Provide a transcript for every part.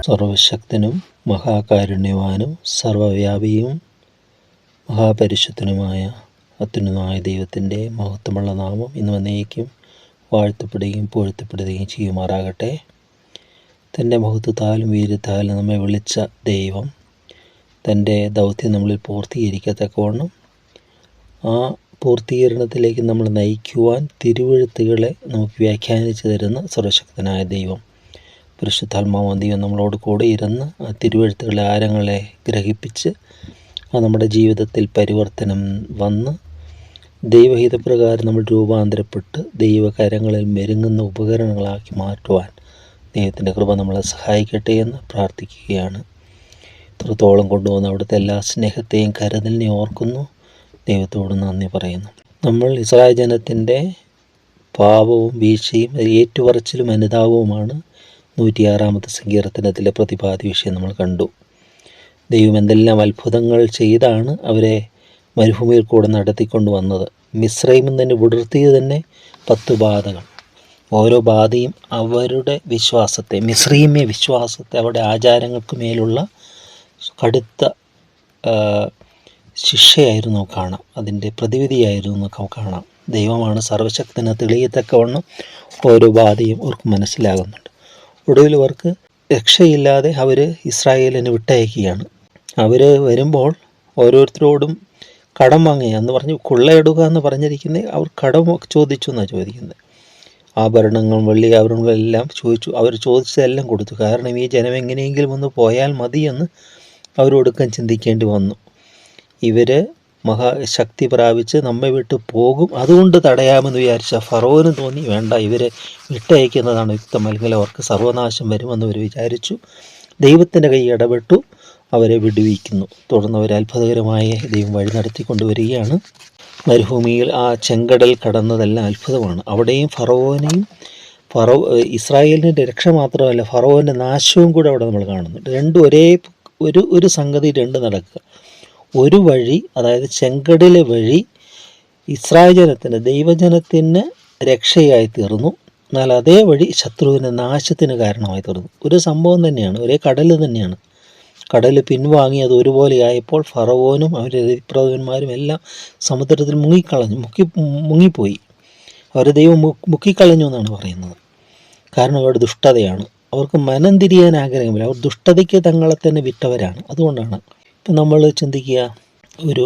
സർവശക്തനും മഹാകാരുണ്യവാനും സർവവ്യാപിയും മഹാപരിശുദ്ധനുമായ അത്യുന്നതമായ ദൈവത്തിൻ്റെ മഹത്വമുള്ള നാമം ഇന്ന് എന്നേക്കും വാഴ്ത്തപ്പെടുകയും പുകഴ്ത്തപ്പെടുകയും ചെയ്യുമാറാകട്ടെ. തൻ്റെ മഹത്വത്താലും വീര്യത്താലും നമ്മെ വിളിച്ച ദൈവം തൻ്റെ ദൗത്യം നമ്മളിൽ പൂർത്തീകരിക്കത്തക്കവണ്ണം ആ പൂർത്തീകരണത്തിലേക്ക് നമ്മൾ നയിക്കുവാൻ തിരുവെഴുത്തുകളെ നമുക്ക് വ്യാഖ്യാനിച്ചു തരുന്ന സർവശക്തനായ ദൈവം പരിശുദ്ധാത്മാവാം ദൈവം നമ്മളോട് കൂടെ ഇരുന്ന് ആ തിരുവെഴുത്തുകളെ ആരങ്ങളെ ഗ്രഹിപ്പിച്ച് അത് നമ്മുടെ ജീവിതത്തിൽ പരിവർത്തനം വന്ന് ദൈവഹിതപ്രകാരം നമ്മൾ രൂപാന്തരപ്പെട്ട് ദൈവകരങ്ങളിൽ മെരുങ്ങുന്ന ഉപകരണങ്ങളാക്കി മാറ്റുവാൻ ദൈവത്തിൻ്റെ കൃപ നമ്മളെ സഹായിക്കട്ടെ എന്ന് പ്രാർത്ഥിക്കുകയാണ്. ഇത്രത്തോളം കൊണ്ടുവന്ന അവിടുത്തെ എല്ലാ സ്നേഹത്തെയും കരുതലിനെയും ഓർക്കുന്നു. ദൈവത്തോട് നന്ദി പറയുന്നു. നമ്മൾ ഇസ്രായേൽ ജനത്തിൻ്റെ പാപവും വീഴ്ചയും ഏറ്റുപറച്ചിലും അനുതാപവുമാണ് 106-ാമത്തെ സങ്കീർത്തനത്തിലെ പ്രതിപാദ്യ വിഷയം നമ്മൾ കണ്ടു. ദൈവം എന്തെല്ലാം അത്ഭുതങ്ങൾ ചെയ്താണ് അവരെ മരുഭൂമിയിൽ കൂടെ നടത്തിക്കൊണ്ട് വന്നത്. മിസ്രൈമിൽ തന്നെ വിടർത്തിയത് തന്നെ 10 ബാധകൾ. ഓരോ ബാധയും അവരുടെ വിശ്വാസത്തെ, മിസ്രൈമ്യ വിശ്വാസത്തെ, അവരുടെ ആചാരങ്ങൾക്ക് മേലുള്ള കടുത്ത ശിക്ഷയായിരുന്നു കാണാം, അതിൻ്റെ പ്രതിവിധിയായിരുന്നു കാണാം. ദൈവമാണ് സർവശക്തനെ തെളിയത്തക്കവണ്ണം ഓരോ ബാധയും അവർക്ക് മനസ്സിലാകുന്നുണ്ട്. ഒടുവിൽ അവർക്ക് രക്ഷയില്ലാതെ അവർ ഇസ്രായേലിനെ വിട്ടയക്കുകയാണ്. അവർ വരുമ്പോൾ ഓരോരുത്തരോടും കടം വാങ്ങുക എന്ന് പറഞ്ഞ് കൊള്ളയിടുക എന്ന് പറഞ്ഞിരിക്കുന്നത് അവർ കടം ചോദിച്ചു എന്നാണ് ചോദിക്കുന്നത്. ആഭരണങ്ങളും വെള്ളി ആഭരണങ്ങളെല്ലാം ചോദിച്ചു. അവർ ചോദിച്ചതെല്ലാം കൊടുത്തു. കാരണം ഈ ജനം എങ്ങനെയെങ്കിലും ഒന്ന് പോയാൽ മതിയെന്ന് അവരൊടുക്കം ചിന്തിക്കേണ്ടി വന്നു. ഇവർ മഹാശക്തി പ്രാപിച്ച് നമ്മെ വിട്ട് പോകും, അതുകൊണ്ട് തടയാമെന്ന് വിചാരിച്ച ഫറോന് തോന്നി വേണ്ട, ഇവരെ വിട്ടയക്കുന്നതാണ് യുക്തം, അല്ലെങ്കിൽ അവർക്ക് സർവനാശം വരുമെന്ന് അവർ വിചാരിച്ചു. ദൈവത്തിൻ്റെ കൈ ഇടപെട്ടു, അവരെ വിടുവിക്കുന്നു. തുടർന്ന് അവർ അത്ഭുതകരമായ ദൈവം വഴി നടത്തിക്കൊണ്ടുവരികയാണ്. മരുഭൂമിയിൽ ആ ചെങ്കടൽ കടന്നതെല്ലാം അത്ഭുതമാണ്. അവിടെയും ഇസ്രായേലിൻ്റെ രക്ഷ മാത്രമല്ല, ഫറവോൻ്റെ നാശവും കൂടെ അവിടെ നമ്മൾ കാണുന്നുണ്ട്. രണ്ടും ഒരു സംഗതി നടക്കുക. ഒരു വഴി, അതായത് ചെങ്കടലെ വഴി ഇസ്രായേൽ ജനത്തിന്, ദൈവജനത്തിന് രക്ഷയായി തീർന്നു. എന്നാൽ അതേ വഴി ശത്രുവിൻ്റെ നാശത്തിന് കാരണമായി തീർന്നു. ഒരു സംഭവം തന്നെയാണ്, ഒരേ കടൽ തന്നെയാണ്. കടൽ പിൻവാങ്ങി അത് ഒരുപോലെ ആയപ്പോൾ ഫറവോനും അവരുടെ രതിപ്രഭുക്കന്മാരും എല്ലാം സമുദ്രത്തിൽ മുങ്ങിപ്പോയി. അവരെ ദൈവം മുക്കിക്കളഞ്ഞു എന്നാണ് പറയുന്നത്. കാരണം അവരുടെ ദുഷ്ടതയാണ്. അവർക്ക് മനം തിരിയാൻ ആഗ്രഹമില്ല. അവർ ദുഷ്ടതയ്ക്ക് തങ്ങളെ തന്നെ വിറ്റവരാണ്. അതുകൊണ്ടാണ് ഇപ്പം നമ്മൾ ചിന്തിക്കുക, ഒരു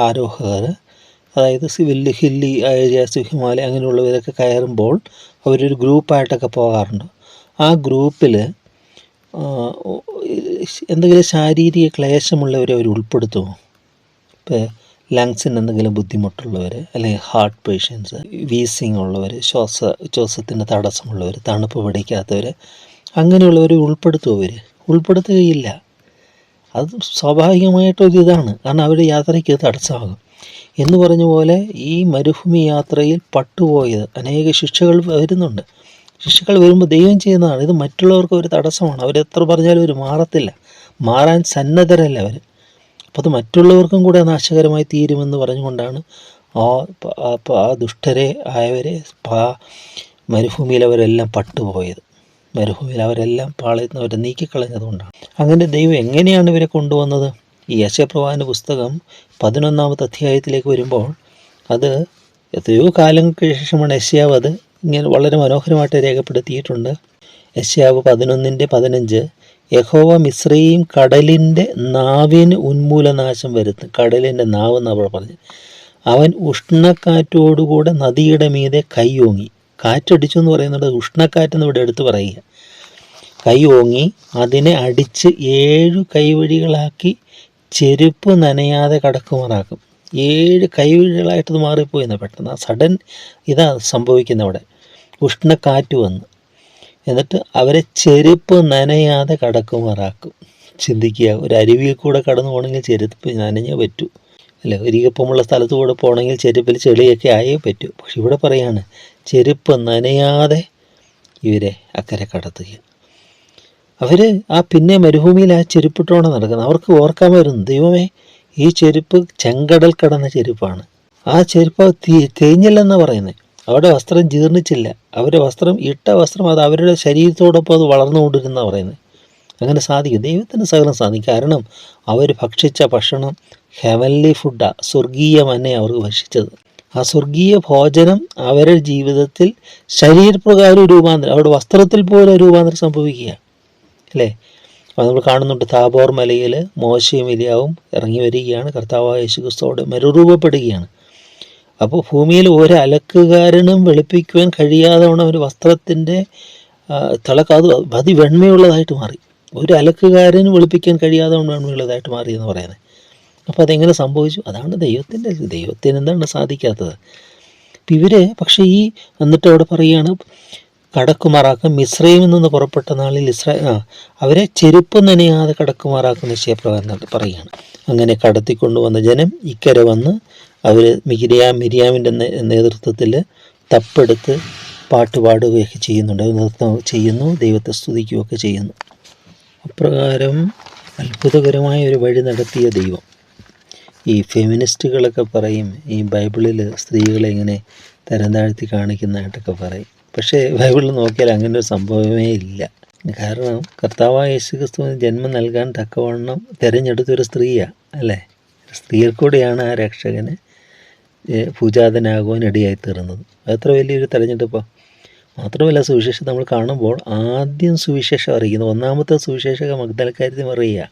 ആരോഹകർ, അതായത് ഹില്ലി ഏരിയാസ്, ഹിമാലയ അങ്ങനെയുള്ളവരൊക്കെ കയറുമ്പോൾ അവരൊരു ഗ്രൂപ്പായിട്ടൊക്കെ പോകാറുണ്ട്. ആ ഗ്രൂപ്പിൽ എന്തെങ്കിലും ശാരീരിക ക്ലേശമുള്ളവരെ അവർ ഉൾപ്പെടുത്തുമോ? ഇപ്പോൾ ലങ്സിന് എന്തെങ്കിലും ബുദ്ധിമുട്ടുള്ളവർ, അല്ലെങ്കിൽ ഹാർട്ട് പേഷ്യൻസ്, വീസിങ് ഉള്ളവർ, ശ്വാസത്തിൻ്റെ തടസ്സമുള്ളവർ, തണുപ്പ് പിടിക്കാത്തവർ, അങ്ങനെയുള്ളവർ ഉൾപ്പെടുത്തുകയില്ല. അത് സ്വാഭാവികമായിട്ടൊരിതാണ്. കാരണം അവർ യാത്രയ്ക്ക് തടസ്സമാകും. എന്ന് പറഞ്ഞ പോലെ ഈ മരുഭൂമി യാത്രയിൽ പട്ടുപോയത് അനേക ശിക്ഷകൾ വരുന്നുണ്ട്. ശിക്ഷകൾ വരുമ്പോൾ ദൈവം ചെയ്യുന്നതാണ്. ഇത് മറ്റുള്ളവർക്ക് ഒരു തടസ്സമാണ്. അവരെത്ര പറഞ്ഞാലും അവർ മാറാൻ സന്നദ്ധരല്ല അവർ. അപ്പോൾ അത് മറ്റുള്ളവർക്കും കൂടെ നാശകരമായി തീരുമെന്ന് പറഞ്ഞുകൊണ്ടാണ് ആ ദുഷ്ടരെ ആയവരെ മരുഭൂമിയിൽ അവരെല്ലാം പട്ടുപോയത്. മരുഭൂമിയിൽ അവരെല്ലാം പാളയത്തിൽ നിന്ന് അവരെ നീക്കിക്കളഞ്ഞതുകൊണ്ടാണ്. അങ്ങനെ ദൈവം എങ്ങനെയാണ് ഇവരെ കൊണ്ടുവന്നത്? ഈ യെശയ്യാ പുസ്തകം 11-ാമത്തെ അധ്യായത്തിലേക്ക് വരുമ്പോൾ അത് എത്രയോ കാലങ്ങൾക്ക് ശേഷമാണ് യെശയ്യാവ് അത് ഇങ്ങനെ വളരെ മനോഹരമായിട്ട് രേഖപ്പെടുത്തിയിട്ടുണ്ട്. യെശയ്യാ 11:15 യഹോവ മിസ്രയീം കടലിൻ്റെ നാവിന് ഉന്മൂലനാശം വരുത്തും. കടലിൻ്റെ നാവ് എന്നവർ പറഞ്ഞു. അവൻ ഉഷ്ണക്കാറ്റോടുകൂടെ നദിയുടെ മീതെ കൈ ഓങ്ങി. കാറ്റടിച്ചു എന്ന് പറയുന്നത് ഉഷ്ണക്കാറ്റെന്ന് ഇവിടെ എടുത്ത് പറയുക. കൈ ഓങ്ങി അതിനെ അടിച്ച് 7 കൈവഴികളാക്കി ചെരുപ്പ് നനയാതെ കടക്കുമാറാക്കും. 7 കൈവഴികളായിട്ടത് മാറിപ്പോയിന്ന് പെട്ടെന്ന്. സഡൻ ഇതാ സംഭവിക്കുന്നത്. അവിടെ ഉഷ്ണക്കാറ്റ് വന്ന് എന്നിട്ട് അവരെ ചെരുപ്പ് നനയാതെ കടക്കുമാറാക്കും. ചിന്തിക്കുക, ഒരു അരുവിയിൽ കൂടെ കടന്നു പോകണമെങ്കിൽ ചെരുപ്പ് നനഞ്ഞേ പറ്റൂ, അല്ലേ? ഒരു ഈർപ്പമുള്ള സ്ഥലത്ത് കൂടെ പോകണമെങ്കിൽ ചെരുപ്പിൽ ചെളിയൊക്കെ ആയേ പറ്റൂ. പക്ഷെ ഇവിടെ പറയാണ് ചെരുപ്പ് നനയാതെ ഇവരെ അക്കരെ കടത്തുക. അവർ പിന്നെ മരുഭൂമിയിൽ ആ ചെരുപ്പിട്ടോടെ നടക്കുന്നത്. അവർക്ക് ഓർക്കാൻ വരുന്നു, ദൈവമേ ഈ ചെരുപ്പ് ചെങ്കടൽ കടന്ന ചെരുപ്പാണ്. ആ ചെരുപ്പ് തേഞ്ഞില്ലെന്നാണ് പറയുന്നത്. അവരുടെ വസ്ത്രം ജീർണിച്ചില്ല. അവരുടെ വസ്ത്രം, ഇട്ട വസ്ത്രം അത് അവരുടെ ശരീരത്തോടൊപ്പം അത് വളർന്നുകൊണ്ടിരുന്ന പറയുന്നത്. അങ്ങനെ സാധിക്കും, ദൈവത്തിന് സകലം സാധിക്കും. കാരണം അവർ ഭക്ഷിച്ച ഭക്ഷണം ഹെവൻലി ഫുഡാണ്, സ്വർഗീയ മന്നയാണ് അവർക്ക് ഭക്ഷിച്ചത്. ആ സ്വർഗീയ ഭോജനം അവരുടെ ജീവിതത്തിൽ ശരീരപ്രകാരം രൂപാന്തരം, അവരുടെ വസ്ത്രത്തിൽ പോലെ രൂപാന്തരം സംഭവിക്കുക അല്ലേ. അപ്പോൾ നമ്മൾ കാണുന്നുണ്ട്, താബോർ മലയിൽ മോശയും എലിയാവും ഇറങ്ങി വരികയാണ്, കർത്താവായ യേശുക്രിസ്തുവോട് മരുരൂപപ്പെടുകയാണ്. അപ്പോൾ ഭൂമിയിൽ ഒരു അലക്കുകാരനും വെളുപ്പിക്കുവാൻ കഴിയാതെ ഒരു വസ്ത്രത്തിൻ്റെ തിളക്കം അത് അതിവെണ്മയുള്ളതായിട്ട് മാറി. ഒരു അലക്കുകാരന് വെളുപ്പിക്കാൻ കഴിയാതെ വെണ്മയുള്ളതായിട്ട് മാറി എന്ന് പറയുന്നത്. അപ്പോൾ അതെങ്ങനെ സംഭവിച്ചു? അതാണ് ദൈവത്തിന് എന്താണ് സാധിക്കാത്തത്. അപ്പം ഇവർ പക്ഷേ എന്നിട്ട് അവിടെ പറയുകയാണ്, കടക്കുമാറാക്കും മിസ്രൈമിൽ നിന്ന് പുറപ്പെട്ട നാളിൽ അവരെ ചെരുപ്പ് നനയാതെ കടക്കുമാറാക്കും നിശ്ചയപ്രകാരം പറയുകയാണ്. അങ്ങനെ കടത്തിക്കൊണ്ടുവന്ന ജനം ഇക്കരെ വന്ന് അവർ മിരിയാമിൻ്റെ നേതൃത്വത്തിൽ തപ്പെടുത്ത് പാട്ട് പാടുകയൊക്കെ ചെയ്യുന്നുണ്ട്, നൃത്തം ചെയ്യുന്നു, ദൈവത്തെ സ്തുതിക്കുകയൊക്കെ ചെയ്യുന്നു. അപ്രകാരം അത്ഭുതകരമായ ഒരു വഴി നടത്തിയ ദൈവം. ഈ ഫെമിനിസ്റ്റുകളൊക്കെ പറയും ഈ ബൈബിളിൽ സ്ത്രീകളെ ഇങ്ങനെ തരം താഴ്ത്തി കാണിക്കുന്നതായിട്ടൊക്കെ പറയും. പക്ഷേ ബൈബിളിൽ നോക്കിയാൽ അങ്ങനെ ഒരു സംഭവമേ ഇല്ല. കാരണം കർത്താവായ യേശുക്രിസ്തുവിന് ജന്മം നൽകാൻ തക്കവണ്ണം തിരഞ്ഞെടുത്തൊരു സ്ത്രീയാണ് അല്ലേ. സ്ത്രീയിൽ കൂടെയാണ് ആ രക്ഷകന് പൂജാതനാകുവാൻ ഇടയായി തീർന്നത്. അത്ര വലിയൊരു തിരഞ്ഞെടുപ്പാണ്. മാത്രമല്ല, സുവിശേഷം നമ്മൾ കാണുമ്പോൾ ആദ്യം സുവിശേഷം അറിയിക്കുന്നത്, ഒന്നാമത്തെ സുവിശേഷക മഗ്ദലക്കാരത്തി മറിയ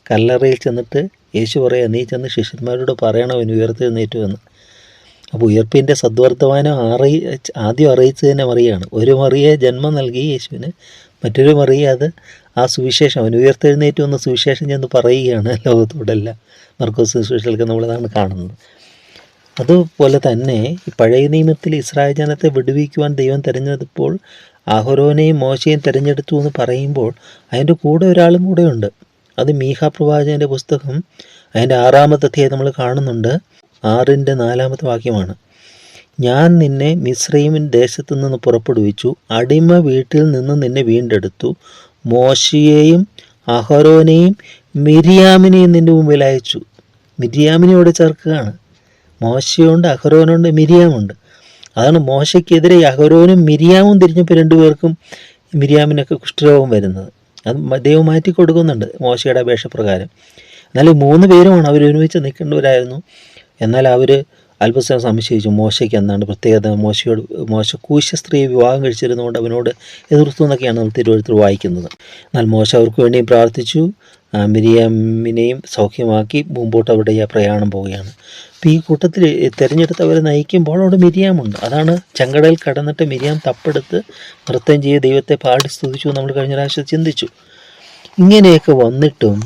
കല്ലറയിൽ ചെന്നിട്ട് യേശു പറയുക, നീ ചെന്ന് ശിഷ്യന്മാരോട് പറയണം അവൻ ഉയർത്തെഴുന്നേറ്റു എന്ന്. അപ്പോൾ ഉയർപ്പിൻ്റെ സദ്വർത്തമാനം ആദ്യം അറിയിച്ചു തന്നെ മറിയാണ്. ഒരു മറിയെ ജന്മം നൽകി യേശുവിന്, മറ്റൊരു മറിയെ അത് ആ സുവിശേഷം അവൻ ഉയർത്തെഴുന്നേറ്റു എന്ന സുവിശേഷം ചെന്ന് പറയുകയാണ് ലോകത്തോടെല്ലാം. മർക്കോസ് സുവിശേഷത്തിലൊക്കെ നമ്മളതാണ് കാണുന്നത്. അതുപോലെ തന്നെ ഈ പഴയ നിയമത്തിൽ ഇസ്രായേൽ ജനത്തെ വിടുവിക്കുവാൻ ദൈവം തിരഞ്ഞെടുത്തപ്പോൾ അഹരോനെയും മോശയും തിരഞ്ഞെടുത്തു എന്ന് പറയുമ്പോൾ അതിൻ്റെ കൂടെ ഒരാളും കൂടെ ഉണ്ട്. അത് മീഖ പ്രവാചകൻ്റെ പുസ്തകം അതിൻ്റെ 6-ാമത്തെ അധ്യായം നമ്മൾ കാണുന്നുണ്ട്. 6-ന്റെ 4-ാമത്തെ വാക്യമാണ്, ഞാൻ നിന്നെ മിസ്രയീമിൻ ദേശത്തു നിന്ന് പുറപ്പെടുവിച്ചു, അടിമ വീട്ടിൽ നിന്ന് നിന്നെ വീണ്ടെടുത്തു, മോശയെയും അഹരോനെയും മിരിയാമിനെയും നിൻ്റെ മുമ്പിൽ അയച്ചു. മിരിയാമിനെയോട് ചേർക്കുകയാണ്. മോശയുണ്ട്, അഹരോനുണ്ട്, മിരിയാമുണ്ട്. അതാണ് മോശയ്ക്കെതിരെ അഹരോനും മിരിയാമും തിരിഞ്ഞപ്പോൾ രണ്ടുപേർക്കും മിരിയാമിനൊക്കെ കുഷ്ഠരോഗം വരുന്നത്. അത് ദൈവം മാറ്റി കൊടുക്കുന്നുണ്ട് മോശയുടെ അപേക്ഷപ്രകാരം. എന്നാൽ 3 പേരുമാണ് അവരൊരുമിച്ച് നിൽക്കേണ്ടവരായിരുന്നു. എന്നാൽ അവർ അല്പസമയം സംശയിച്ചു, മോശയ്ക്ക് എന്താണ് പ്രത്യേകത, മോശ കൂശ സ്ത്രീയെ വിവാഹം കഴിച്ചിരുന്നതുകൊണ്ട് അവനോട് എതിർത്തു എന്നൊക്കെയാണ് നമ്മൾ തിരുവഴുത്തിൽ വായിക്കുന്നത്. എന്നാൽ മോശ അവർക്ക് വേണ്ടിയും പ്രാർത്ഥിച്ചു, മിരിയാമിനെയും സൗഖ്യമാക്കി മുമ്പോട്ട് അവിടെ പ്രയാണം പോവുകയാണ്. അപ്പോൾ ഈ കൂട്ടത്തിൽ തിരഞ്ഞെടുത്തവരെ നയിക്കുമ്പോൾ അവിടെ മിരിയാമുണ്ട്. അതാണ് ചെങ്കടൽ കടന്നിട്ട് മിരിയാം തപ്പെടുത്ത് നൃത്തം ചെയ്ത് ദൈവത്തെ പാടി സ്തുതിച്ചു നമ്മൾ കഴിഞ്ഞ പ്രാവശ്യം ചിന്തിച്ചു. ഇങ്ങനെയൊക്കെ വന്നിട്ടും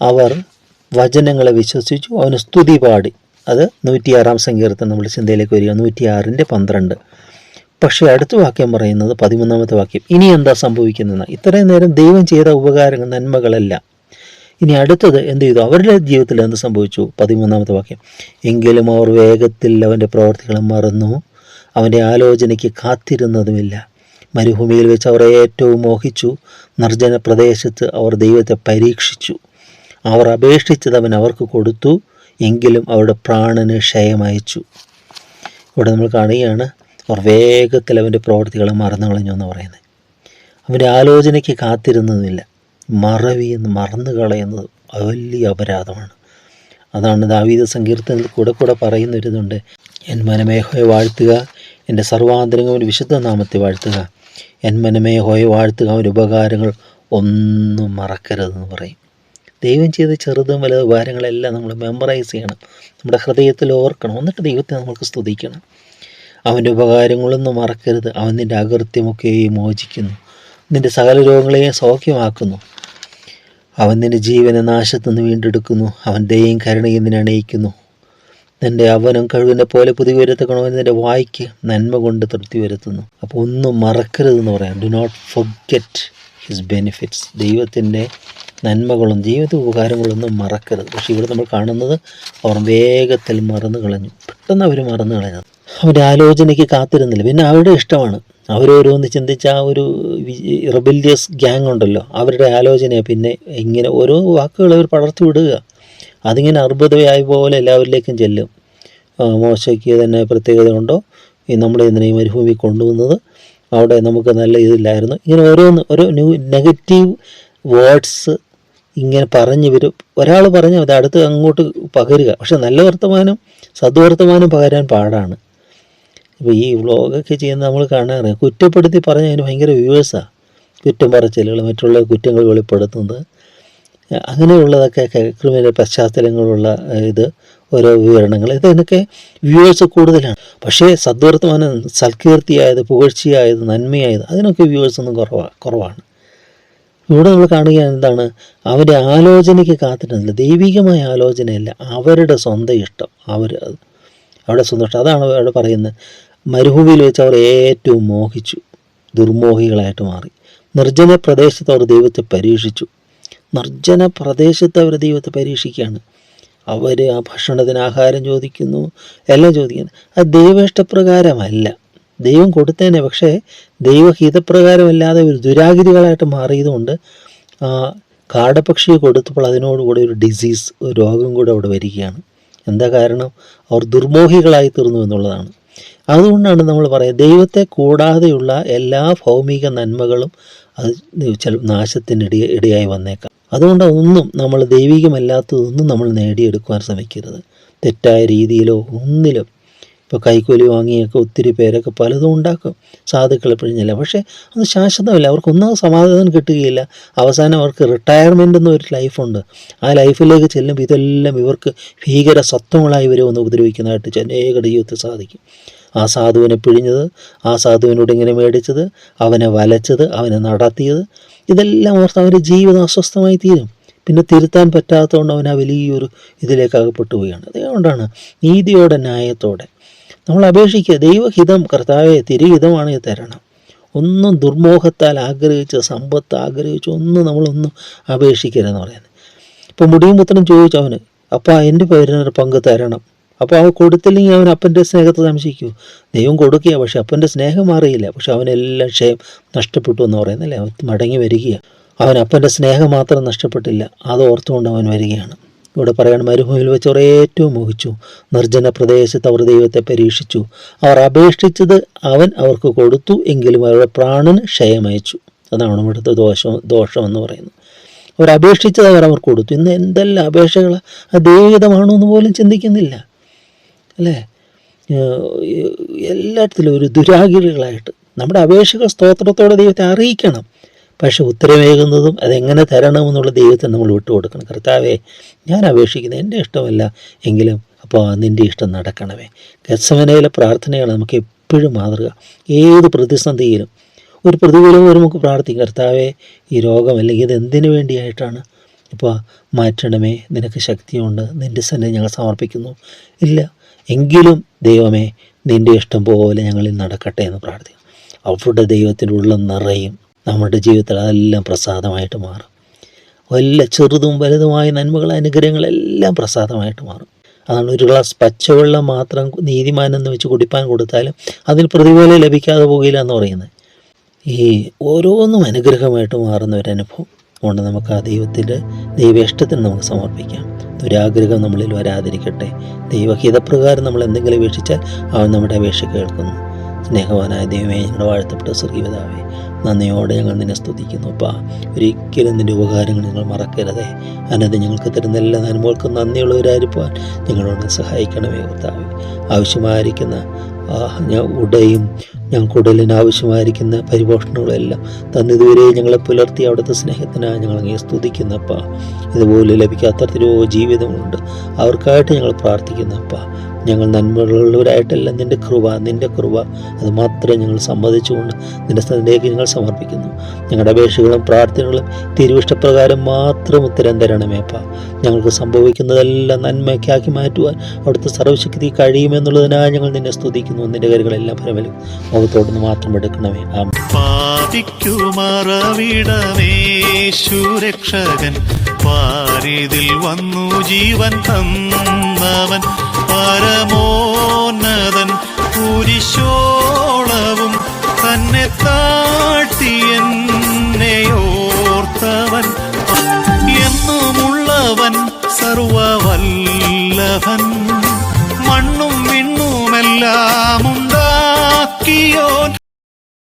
അവർ വചനങ്ങളെ വിശ്വസിച്ചു, അവന് സ്തുതി പാടി. അത് 106-ാം സങ്കീർത്തനം നമ്മുടെ ചിന്തയിലേക്ക് വരിക, 106-ന്റെ 12. പക്ഷേ അടുത്ത വാക്യം പറയുന്നത് 13-ാമത്തെ വാക്യം, ഇനി എന്താ സംഭവിക്കുന്നതെന്ന്. ഇത്രയും നേരം ദൈവം ചെയ്ത ഉപകാരങ്ങൾ, നന്മകളെല്ലാം. ഇനി അടുത്തത് എന്ത് ചെയ്തു? അവരുടെ ജീവിതത്തിൽ എന്ത് സംഭവിച്ചു? 13-ാമത്തെ വാക്യം, എങ്കിലും അവർ വേഗത്തിൽ അവൻ്റെ പ്രവർത്തികളെ മറന്നു, അവൻ്റെ ആലോചനയ്ക്ക് കാത്തിരുന്നതുമില്ല. മരുഭൂമിയിൽ വെച്ച് അവർ ഏറ്റവും മോഹിച്ചു, നിർജ്ജന പ്രദേശത്ത് അവർ ദൈവത്തെ പരീക്ഷിച്ചു. അവർ അപേക്ഷിച്ചത് അവൻ അവർക്ക് കൊടുത്തു, എങ്കിലും അവരുടെ പ്രാണന് ക്ഷയമയച്ചു. ഇവിടെ നമ്മൾ കാണുകയാണ്, അവർ വേഗത്തിൽ അവൻ്റെ പ്രവർത്തികളെ മറന്നു കളഞ്ഞു എന്ന് പറയുന്നത്. അവൻ്റെ ആലോചനയ്ക്ക് കാത്തിരുന്നതുമില്ല. മറന്നു കളയുന്നത് വലിയ അപരാധമാണ്. അതാണ് ദാവീദ് സങ്കീർത്തനത്തിൽ കൂടെ പറയുന്നൊരിതുണ്ട്, എൻ മനമേ യഹോവയെ വാഴ്ത്തുക, എൻ്റെ സർവാന്തരംഗം ഒരു വിശുദ്ധ നാമത്തെ വാഴ്ത്തുക, എൻ മനമേ യഹോവയെ വാഴ്ത്തുക, അവൻ്റെ ഉപകാരങ്ങൾ ഒന്നും മറക്കരുതെന്ന് പറയും. ദൈവം ചെയ്ത ചെറുതും വലുതും ഉപകാരങ്ങളെല്ലാം നമ്മൾ മെമ്മറൈസ് ചെയ്യണം, നമ്മുടെ ഹൃദയത്തിൽ ഓർക്കണം, എന്നിട്ട് ദൈവത്തെ നമുക്ക് സ്തുതിക്കണം. അവൻ്റെ ഉപകാരങ്ങളൊന്നും മറക്കരുത്. അവൻ നിൻ്റെ അകൃത്യമൊക്കെ മോചിക്കുന്നു, നിൻ്റെ സകല രോഗങ്ങളെയും സൗഖ്യമാക്കുന്നു. അവൻ നിൻ്റെ ജീവനെ നാശത്തുനിന്ന് വീണ്ടെടുക്കുന്നു. അവൻ ദയയും കരുണയും നിന്നെ അണയിക്കുന്നു. നിൻ്റെ അവനും കഴിവിനെ പോലെ പുതിയ വരുത്തക്കണമെന്ന് നിൻ്റെ വായ്ക്ക് നന്മ കൊണ്ട് തൃപ്തി വരുത്തുന്നു. അപ്പോൾ ഒന്നും മറക്കരുതെന്ന് പറയാം. Do not forget his benefits. ദൈവത്തിൻ്റെ നന്മകളും ജീവിത ഉപകാരങ്ങളൊന്നും മറക്കരുത്. പക്ഷേ ഇവിടെ നമ്മൾ കാണുന്നത് അവർ വേഗത്തിൽ മറന്നു കളഞ്ഞു. പെട്ടെന്ന് അവർ മറന്നു കളഞ്ഞത്. അവരുടെ ആലോചനയ്ക്ക് കാത്തിരുന്നില്ല. പിന്നെ അവരുടെ ഇഷ്ടമാണ്. അവരോരോന്ന് ചിന്തിച്ച ആ ഒരു റിബല്യസ് ഗ്യാങ് ഉണ്ടല്ലോ, അവരുടെ ആലോചനയാണ്. പിന്നെ ഇങ്ങനെ ഓരോ വാക്കുകൾ അവർ പടർത്തി വിടുക. അതിങ്ങനെ അർബുദയായ പോലെ എല്ലാവരിലേക്കും ചെല്ലും. മോശയ്ക്ക് തന്നെ പ്രത്യേകത ഉണ്ടോ, നമ്മളെ എന്തിനേയും മരുഭൂമി കൊണ്ടുവന്നത്. അവിടെ നമുക്ക് നല്ല ഇതില്ലായിരുന്നു. ഇങ്ങനെ ഓരോ നെഗറ്റീവ് വേർഡ്സ് ഇങ്ങനെ പറഞ്ഞ് വരും. ഒരാൾ പറഞ്ഞ് അത് അടുത്ത് അങ്ങോട്ട് പകരുക. പക്ഷെ നല്ല വർത്തമാനം, സദ്വർത്തമാനം പകരാൻ പാടാണ്. ഇപ്പോൾ ഈ വ്ളോഗൊക്കെ ചെയ്യുന്ന നമ്മൾ കാണാറ് കുറ്റപ്പെടുത്തി പറഞ്ഞ് അതിന് ഭയങ്കര വ്യൂവേഴ്സാണ്. കുറ്റം പറച്ചിലുകൾ, മറ്റുള്ള കുറ്റങ്ങൾ വെളിപ്പെടുത്തുന്നത്, അങ്ങനെയുള്ളതൊക്കെ ക്രിമിനൽ പശ്ചാത്തലങ്ങളുള്ള ഓരോ വിവരണങ്ങൾ, ഇതിനൊക്കെ വ്യൂവേഴ്സ് കൂടുതലാണ്. പക്ഷേ സദ്വർത്തമാനം, സൽകീർത്തിയായത്, പുകഴ്ചയായത്, നന്മയായത്, അതിനൊക്കെ വ്യൂവേഴ്സ് ഒന്നും കുറവാണ്. ഇവിടെ നമ്മൾ കാണുകയാണ് എന്താണ്, അവൻ്റെ ആലോചനയ്ക്ക് കാത്തിരുന്നില്ല. ദൈവികമായ ആലോചനയല്ല, അവരുടെ സ്വന്തം ഇഷ്ടം, അവരുടെ സ്വന്തം ഇഷ്ടം. അതാണ് അവിടെ പറയുന്നത്. മരുഭൂമിയിൽ വെച്ച് അവർ ഏറ്റവും മോഹിച്ചു, ദുർമോഹികളായിട്ട് മാറി. നിർജ്ജന പ്രദേശത്ത് അവർ ദൈവത്തെ പരീക്ഷിച്ചു. നിർജ്ജന പ്രദേശത്ത് അവർ ദൈവത്തെ പരീക്ഷിക്കുകയാണ്. അവർ ആ ഭക്ഷണത്തിന് ആഹാരം ചോദിക്കുന്നു, എല്ലാം ചോദിക്കുന്നു. അത് ദൈവേഷ്ടപ്രകാരമല്ല, ദൈവം കൊടുത്തേനെ, പക്ഷേ ദൈവഹിതപ്രകാരമല്ലാതെ ഒരു ദുരാഗിരികളായിട്ട് മാറിയതുകൊണ്ട് കാടപ്പക്ഷിയെ കൊടുത്തപ്പോൾ അതിനോടുകൂടെ ഒരു ഡിസീസ്, ഒരു രോഗം കൂടെ അവിടെ വരികയാണ്. എന്താ കാരണം? അവർ ദുർമോഹികളായി തീർന്നു എന്നുള്ളതാണ്. അതുകൊണ്ടാണ് നമ്മൾ പറയുക, ദൈവത്തെ കൂടാതെയുള്ള എല്ലാ ഭൗമിക നന്മകളും അത് നാശത്തിന് ഇടയായി വന്നേക്കാം. അതുകൊണ്ട് നമ്മൾ ദൈവികമല്ലാത്തതൊന്നും നമ്മൾ നേടിയെടുക്കുവാൻ ശ്രമിക്കരുത്. തെറ്റായ രീതിയിലോ ഒന്നിലും. ഇപ്പോൾ കൈക്കൂലി വാങ്ങിയൊക്കെ ഒത്തിരി പേരൊക്കെ പലതും ഉണ്ടാക്കും, സാധുക്കൾ പിഴിഞ്ഞില്ല. പക്ഷേ അത് ശാശ്വതമല്ല. അവർക്കൊന്നും സമാധാനം കിട്ടുകയില്ല. അവസാനം അവർക്ക് റിട്ടയർമെൻ്റ് എന്നൊരു ലൈഫുണ്ട്. ആ ലൈഫിലേക്ക് ചെല്ലുമ്പോൾ ഇതെല്ലാം ഇവർക്ക് ഭീകര സത്വങ്ങളായി വരുമെന്ന് ഉപദ്രവിക്കുന്നതായിട്ട് അനേക ജീവിതത്തിൽ സാധിക്കും. ആ സാധുവിനെ പിഴിഞ്ഞത്, ആ സാധുവിനോട് ഇങ്ങനെ മേടിച്ചത്, അവനെ വലച്ചത്, അവനെ നടത്തിയത്, ഇതെല്ലാം ഓർത്ത് അവൻ്റെ ജീവിതം അസ്വസ്ഥമായി തീരും. പിന്നെ തിരുത്താൻ പറ്റാത്തതുകൊണ്ട് അവൻ ആ വലിയൊരു ഇതിലേക്ക് അകപ്പെട്ടു പോവുകയാണ്. അതുകൊണ്ടാണ് നീതിയോടെ, ന്യായത്തോടെ നമ്മൾ അപേക്ഷിക്കുക. ദൈവഹിതം, കർത്താവെ തിരുഹിതമാണ് തരണം. ഒന്നും ദുർമോഹത്താൽ ആഗ്രഹിച്ച്, സമ്പത്ത് ആഗ്രഹിച്ച് നമ്മളൊന്നും അപേക്ഷിക്കരുതെന്ന് പറയുന്നത്. ഇപ്പോൾ മുടിയും പുത്രൻ ചോദിച്ചു അവന്, അപ്പോൾ എൻ്റെ പേരിനൊരു പങ്ക് തരണം. അപ്പോൾ അവൻ കൊടുത്തില്ലെങ്കിൽ അവൻ അപ്പൻ്റെ സ്നേഹത്തെ സംശയിക്കൂ. ദൈവം കൊടുക്കുക, പക്ഷെ അപ്പൻ്റെ സ്നേഹം മാറിയില്ല. പക്ഷെ അവനെല്ലാം ക്ഷയം നഷ്ടപ്പെട്ടു എന്ന് പറയുന്നല്ലേ. അവൻ മടങ്ങി വരികയാണ്. അവൻ അപ്പൻ്റെ സ്നേഹം മാത്രം നഷ്ടപ്പെട്ടില്ല, അത് ഓർത്തുകൊണ്ട് അവൻ വരികയാണ്. ഇവിടെ പറയാണ്, മരുഭൂമിയിൽ വെച്ച് അവർ ഏറ്റവും മോഹിച്ചു, നിർജ്ജന പ്രദേശത്ത് അവർ ദൈവത്തെ പരീക്ഷിച്ചു. അവർ അപേക്ഷിച്ചത് അവൻ അവർക്ക് കൊടുത്തു, എങ്കിലും അവരുടെ പ്രാണന് ക്ഷയമയച്ചു. അതാണ് ഇവിടുത്തെ ദോഷം എന്ന് പറയുന്നത്. അവരപേക്ഷിച്ചത് അവർ കൊടുത്തു. ഇന്ന് എന്തെല്ലാം അപേക്ഷകൾ ദൈവഹിതമാണോ എന്ന് പോലും ചിന്തിക്കുന്നില്ല, അല്ലേ? എല്ലാത്തിലും ഒരു ദുരാഗിരികളായിട്ട്. നമ്മുടെ അപേക്ഷകൾ സ്തോത്രത്തോടെ ദൈവത്തെ അറിയിക്കണം. പക്ഷെ ഉത്തരമേകുന്നതും അതെങ്ങനെ തരണമെന്നുള്ള ദൈവത്തെ നമ്മൾ വിട്ടുകൊടുക്കണം. കർത്താവേ, ഞാൻ അപേക്ഷിക്കുന്നത് എൻ്റെ ഇഷ്ടമല്ല, എങ്കിലും അപ്പോൾ നിൻ്റെ ഇഷ്ടം നടക്കണമേ. ഗത്സമനയിലെ പ്രാർത്ഥനയാണ് നമുക്ക് എപ്പോഴും മാതൃക. ഏത് പ്രതിസന്ധിയിലും ഒരു പ്രതികൂലവും നമുക്ക് പ്രാർത്ഥിക്കും, കർത്താവേ ഈ രോഗം അല്ലെങ്കിൽ ഇത് എന്തിനു വേണ്ടിയായിട്ടാണ്, ഇപ്പോൾ മാറ്റണമേ, നിനക്ക് ശക്തിയുണ്ട്, നിൻ്റെ സന്നിധി ഞങ്ങൾ സമർപ്പിക്കുന്നു. ഇല്ല എങ്കിലും ദൈവമേ നിൻ്റെ ഇഷ്ടം പോലെ ഞങ്ങളിൽ നടക്കട്ടെ എന്ന് പ്രാർത്ഥിക്കും. അവിടെ ദൈവത്തിൻ്റെ ഉള്ളം നിറയും. നമ്മുടെ ജീവിതത്തിൽ അതെല്ലാം പ്രസാദമായിട്ട് മാറും. എല്ലാ ചെറുതും വലുതുമായ നന്മകൾ, അനുഗ്രഹങ്ങളെല്ലാം പ്രസാദമായിട്ട് മാറും. അതാണ് ഒരു ഗ്ലാസ് പച്ചവെള്ളം മാത്രം നീതിമാനെന്ന് വെച്ച് കുടിപ്പാൻ കൊടുത്താലും അതിന് പ്രതിഫലം ലഭിക്കാതെ പോകില്ല എന്ന് പറയുന്നത്. ഈ ഓരോന്നും അനുഗ്രഹമായിട്ട് മാറുന്ന ഒരനുഭവം അതുകൊണ്ട് നമുക്ക് ആ ദൈവേഷ്ടത്തിന് നമുക്ക് സമർപ്പിക്കാം. ദുരാഗ്രഹം നമ്മളിൽ വരാതിരിക്കട്ടെ. ദൈവഹിതപ്രകാരം നമ്മൾ എന്തെങ്കിലും അപേക്ഷിച്ചാൽ അവൻ നമ്മുടെ അപേക്ഷ കേൾക്കുന്നു. സ്നേഹവാനായ ദൈവമേ, ഞങ്ങളുടെ വാഴ്ത്തപ്പെട്ട സ്വർഗീയപിതാവേ, നന്ദിയോടെ ഞങ്ങൾ നിന്നെ സ്തുതിക്കുന്നു. അപ്പാ, ഒരിക്കലും നിൻ്റെ ഉപകാരങ്ങൾ ഞങ്ങൾ മറക്കരുതേ. അനത് ഞങ്ങൾക്ക് തരുന്ന എല്ലാ നന്മകൾക്കും നന്ദിയുള്ളവരായിരിക്കാൻ ഞങ്ങളോട് സഹായിക്കണമേ കർത്താവേ. ആവശ്യമായിരിക്കുന്ന ഉടയും ഞങ്ങൾക്കുടലിന് ആവശ്യമായിരിക്കുന്ന പരിപോഷണങ്ങളെല്ലാം തന്നിതുവരെ ഞങ്ങളെ പുലർത്തി അവിടുത്തെ സ്നേഹത്തിനായി ഞങ്ങൾ അങ്ങേ സ്തുതിക്കുന്നപ്പ. ഇതുപോലെ ലഭിക്കാത്ത എത്രയോ ജീവിതങ്ങളുണ്ട്, അവർക്കായിട്ട് ഞങ്ങൾ പ്രാർത്ഥിക്കുന്നപ്പ. ഞങ്ങൾ നന്മകളുള്ളവരായിട്ടല്ല, നിൻ്റെ കൃപ അത് മാത്രമേ ഞങ്ങൾ സമ്മതിച്ചുകൊണ്ട് നിൻ്റെ സ്ഥലത്തേക്ക് ഞങ്ങൾ സമർപ്പിക്കുന്നു. ഞങ്ങളുടെ അപേക്ഷകളും പ്രാർത്ഥനകളും തിരുവിഷ്ടപ്രകാരം മാത്രം ഉത്തരം തരണമേപ്പ. ഞങ്ങൾക്ക് സംഭവിക്കുന്നതെല്ലാം നന്മയ്ക്കാക്കി മാറ്റുവാൻ അവിടുത്തെ സർവശക്തി കഴിയുമെന്നുള്ളതിനായി ഞങ്ങൾ നിന്നെ സ്തുതിക്കുന്നു. നിൻ്റെ കാര്യങ്ങളെല്ലാം പരമലും മുഖത്തോടൊന്ന് മാത്രം എടുക്കണമേ. പാപിക്കുമറവിടമേശുരക്ഷകൻ പാരിതിൽ വന്നു ജീവൻ തന്നവൻ പരമോന്നതൻ കുരിശോളവും തന്നെ താഴ്ത്തിയെന്നെയോർത്തവൻ എന്നുമുള്ളവൻ സർവവല്ലഭൻ മണ്ണും വിണ്ണുമെല്ലാം